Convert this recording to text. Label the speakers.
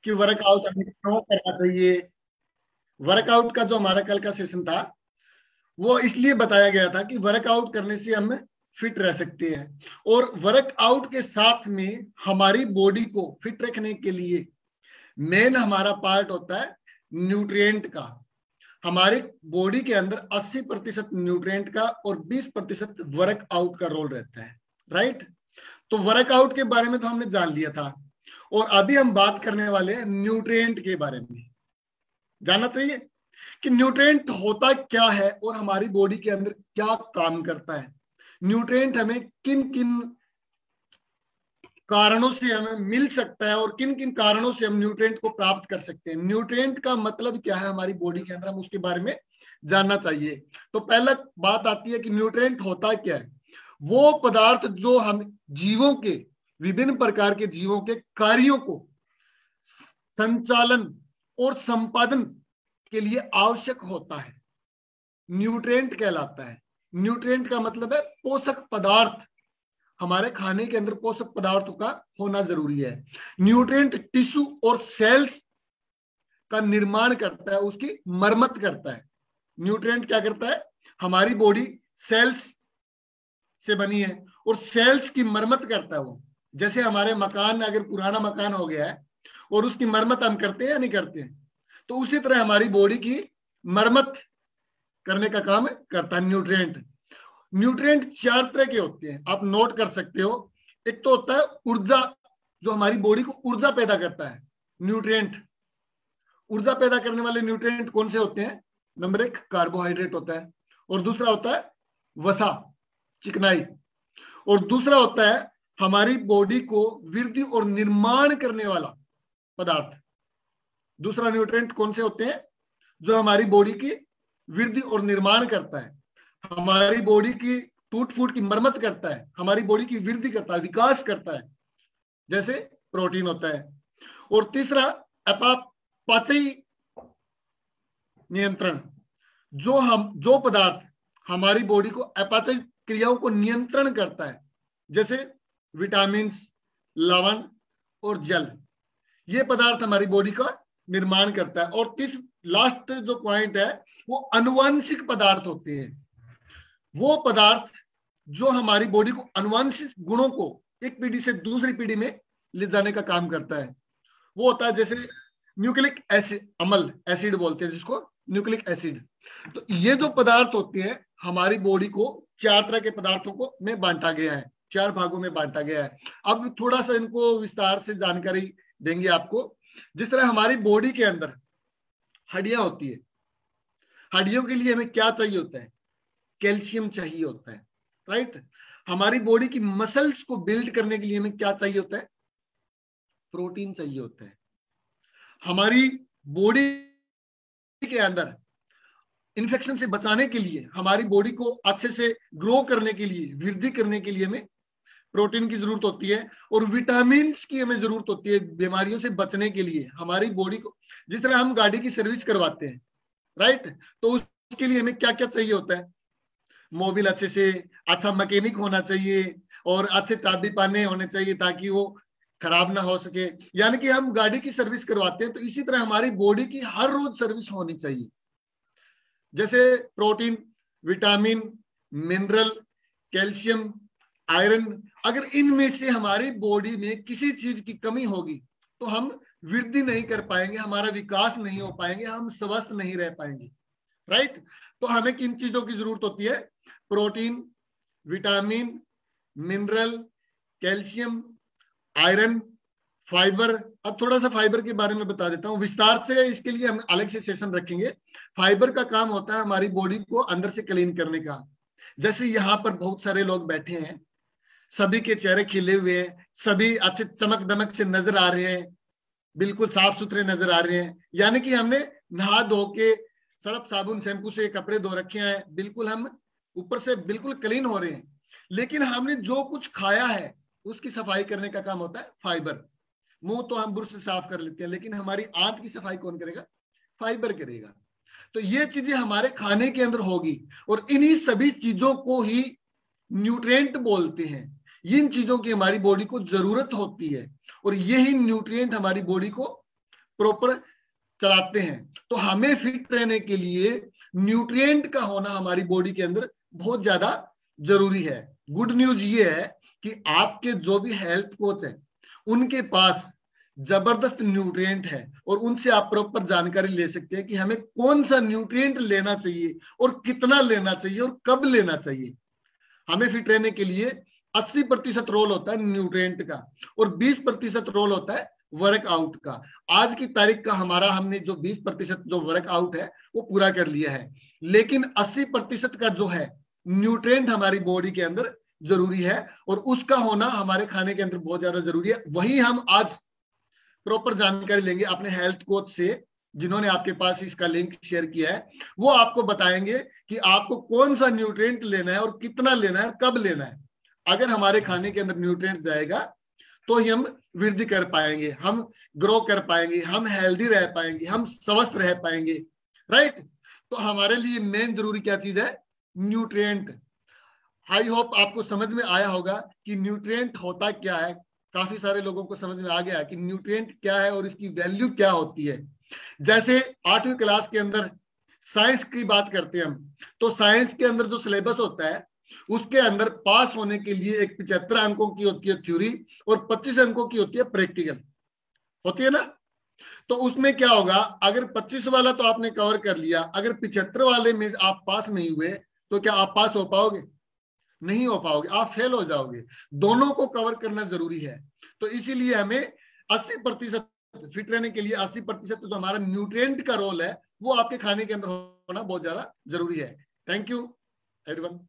Speaker 1: कि वर्कआउट हमें क्यों करना चाहिए। वर्कआउट का जो हमारा कल का सेशन था वो इसलिए बताया गया था कि वर्कआउट करने से हम फिट रह सकते हैं, और वर्कआउट के साथ में हमारी बॉडी को फिट रखने के लिए मेन हमारा पार्ट होता है न्यूट्रिएंट का। हमारे बॉडी के अंदर 80% न्यूट्रिएंट का और 20% वर्कआउट का रोल रहता है, राइट। तो वर्कआउट के बारे में तो हमने जान लिया था, और अभी हम बात करने वाले हैं न्यूट्रिएंट के बारे में। जानना चाहिए कि न्यूट्रिएंट होता क्या है और हमारी बॉडी के अंदर क्या काम करता है। न्यूट्रिएंट हमें किन किन कारणों से हमें मिल सकता है और किन किन कारणों से हम न्यूट्रिएंट को प्राप्त कर सकते हैं। न्यूट्रिएंट का मतलब क्या है हमारी बॉडी के अंदर, हम उसके बारे में जानना चाहिए। तो पहला बात आती है कि न्यूट्रिएंट होता क्या है। वो पदार्थ जो हम जीवों के, विभिन्न प्रकार के जीवों के कार्यों को संचालन और संपादन के लिए आवश्यक होता है, न्यूट्रिएंट कहलाता है। न्यूट्रिएंट का मतलब है पोषक पदार्थ। हमारे खाने के अंदर पोषक पदार्थों का होना जरूरी है। न्यूट्रिएंट टिश्यू और सेल्स का निर्माण करता है, उसकी मरम्मत करता है। न्यूट्रिएंट क्या करता है, हमारी बॉडी सेल्स से बनी है और सेल्स की मरम्मत करता है वो। जैसे हमारे मकान, अगर पुराना मकान हो गया है और उसकी मरम्मत हम करते हैं या नहीं करते हैं, तो उसी तरह हमारी बॉडी की मरम्मत करने का काम करता है न्यूट्रिएंट। न्यूट्रिएंट 4 तरह के होते हैं, आप नोट कर सकते हो। एक तो होता है ऊर्जा, जो हमारी बॉडी को ऊर्जा पैदा करता है न्यूट्रिएंट। ऊर्जा पैदा करने वाले न्यूट्रिएंट कौन से होते हैं? नंबर 1 कार्बोहाइड्रेट होता है, और दूसरा होता है वसा, चिकनाई, और दूसरा होता है हमारी बॉडी को वृद्धि और निर्माण करने वाला पदार्थ। दूसरा न्यूट्रिएंट कौन से होते हैं? जो हमारी बॉडी की वृद्धि और निर्माण करता है, हमारी बॉडी की टूट फूट की मरम्मत करता है, हमारी बॉडी की वृद्धि करता है, विकास करता है, जैसे प्रोटीन होता है। और तीसरा अपापचयी नियंत्रण, जो पदार्थ हमारी बॉडी को अपाचय क्रियाओं को नियंत्रण करता है, जैसे विटामिन, लवण और जल, ये पदार्थ हमारी बॉडी का निर्माण करता है। और लास्ट जो पॉइंट है वो अनुवांशिक पदार्थ होते हैं। वो पदार्थ जो हमारी बॉडी को अनुवांशिक गुणों को एक पीढ़ी से दूसरी पीढ़ी में ले जाने का काम करता है। वो होता है जैसे न्यूक्लिक एसिड, अम्ल एसिड बोलते हैं जिसको, न्यूक्लिक एसिड। तो ये जो पदार्थ होते हैं हमारी बॉडी को 4 तरह के पदार्थों को में बांटा गया है, 4 भागों में बांटा गया है। अब थोड़ा सा इनको विस्तार से जानकारी देंगे आपको। जिस तरह हमारी बॉडी के अंदर हड्डियां होती है, हड्डियों के लिए हमें क्या चाहिए होता है? कैल्शियम चाहिए होता है, राइट। हमारी बॉडी की मसल्स को बिल्ड करने के लिए हमें क्या चाहिए होता है? प्रोटीन चाहिए होता है। हमारी बॉडी के अंदर इन्फेक्शन से बचाने के लिए, हमारी बॉडी को अच्छे से ग्रो करने के लिए, वृद्धि करने के लिए हमें प्रोटीन की जरूरत होती है, और विटामिन की हमें जरूरत होती है बीमारियों से बचने के लिए। हमारी बॉडी को, जिस तरह हम गाड़ी की सर्विस करवाते हैं, राइट, तो उसके लिए हमें क्या क्या चाहिए होता है? मोबिल अच्छे से, अच्छा मैकेनिक होना चाहिए, और अच्छे चाबी पाने होने चाहिए ताकि वो खराब ना हो सके। यानी कि हम गाड़ी की सर्विस करवाते हैं, तो इसी तरह हमारी बॉडी की हर रोज सर्विस होनी चाहिए। जैसे protein, vitamin, mineral, calcium, iron, अगर इनमें से हमारी बॉडी में किसी चीज की कमी होगी तो हम वृद्धि नहीं कर पाएंगे, हमारा विकास नहीं हो पाएंगे, हम स्वस्थ नहीं रह पाएंगे, राइट। तो हमें किन चीजों की जरूरत होती है? Protein, vitamin, mineral, calcium, iron, fibre. अब थोड़ा सा फाइबर के बारे में बता देता हूं विस्तार से, इसके लिए हम अलग से सेशन रखेंगे। फाइबर का काम होता है हमारी बॉडी को अंदर से क्लीन करने का। जैसे यहाँ पर बहुत सारे लोग बैठे हैं, सभी के चेहरे खिले हुए हैं, सभी अच्छे चमक दमक से नजर आ रहे हैं, बिल्कुल साफ सुथरे नजर आ रहे हैं, यानी कि हमने नहा धो के सर्फ साबुन शैम्पू से कपड़े धो रखे हैं, बिल्कुल हम ऊपर से बिल्कुल क्लीन हो रहे हैं। लेकिन हमने जो कुछ खाया है उसकी सफाई करने का काम होता है फाइबर। मुंह तो हम ब्रश से साफ कर लेते हैं, लेकिन हमारी आंत की सफाई कौन करेगा? फाइबर करेगा। तो ये चीजें हमारे खाने के अंदर होगी, और इन्हीं सभी चीजों को ही न्यूट्रिएंट बोलते हैं। इन चीजों की हमारी बॉडी को जरूरत होती है, और यही न्यूट्रिएंट हमारी बॉडी को प्रॉपर चलाते हैं। तो हमें फिट रहने के लिए न्यूट्रिएंट का होना हमारी बॉडी के अंदर बहुत ज्यादा जरूरी है। गुड न्यूज ये है कि आपके जो भी हेल्थ कोच है उनके पास जबरदस्त न्यूट्रिएंट है और उनसे आप प्रॉपर जानकारी ले सकते हैं कि हमें कौन सा न्यूट्रिएंट लेना चाहिए और कितना लेना चाहिए और कब लेना चाहिए। हमें फिट रहने के लिए 80% रोल होता है न्यूट्रिएंट का और 20% रोल होता है वर्कआउट का। आज की तारीख का हमारा हमने जो 20% जो वर्कआउट है वो पूरा कर लिया है, लेकिन 80% का जो है न्यूट्रिएंट हमारी बॉडी के अंदर जरूरी है और उसका होना हमारे खाने के अंदर बहुत ज्यादा जरूरी है। वही हम आज प्रॉपर जानकारी लेंगे अपने हेल्थ कोच से, जिन्होंने आपके पास इसका लिंक शेयर किया है। वो आपको बताएंगे कि आपको कौन सा न्यूट्रिएंट लेना है और कितना लेना है, कब लेना है। अगर हमारे खाने के अंदर न्यूट्रिएंट जाएगा तो ही हम वृद्धि कर पाएंगे, हम ग्रो कर पाएंगे, हम हेल्दी रह पाएंगे, हम स्वस्थ रह पाएंगे, राइट। तो हमारे लिए मेन जरूरी क्या चीज है? न्यूट्रिएंट। आई होप आपको समझ में आया होगा कि न्यूट्रिएंट होता क्या है। काफी सारे लोगों को समझ में आ गया कि न्यूट्रिएंट क्या है और इसकी वैल्यू क्या होती है। जैसे 8वीं क्लास के अंदर साइंस की बात करते हैं हम, तो साइंस के अंदर जो सिलेबस होता है उसके अंदर पास होने के लिए एक 75 अंकों की होती है थ्योरी और 25 अंकों की होती है प्रैक्टिकल, होती है ना। तो उसमें क्या होगा, अगर 25 वाला तो आपने कवर कर लिया, अगर 75 वाले में आप पास नहीं हुए तो क्या आप पास हो पाओगे? नहीं हो पाओगे, आप फेल हो जाओगे। दोनों को कवर करना जरूरी है। तो इसीलिए हमें 80% फिट रहने के लिए 80% जो हमारा न्यूट्रिएंट का रोल है वो आपके खाने के अंदर होना बहुत ज्यादा जरूरी है। Thank you everyone.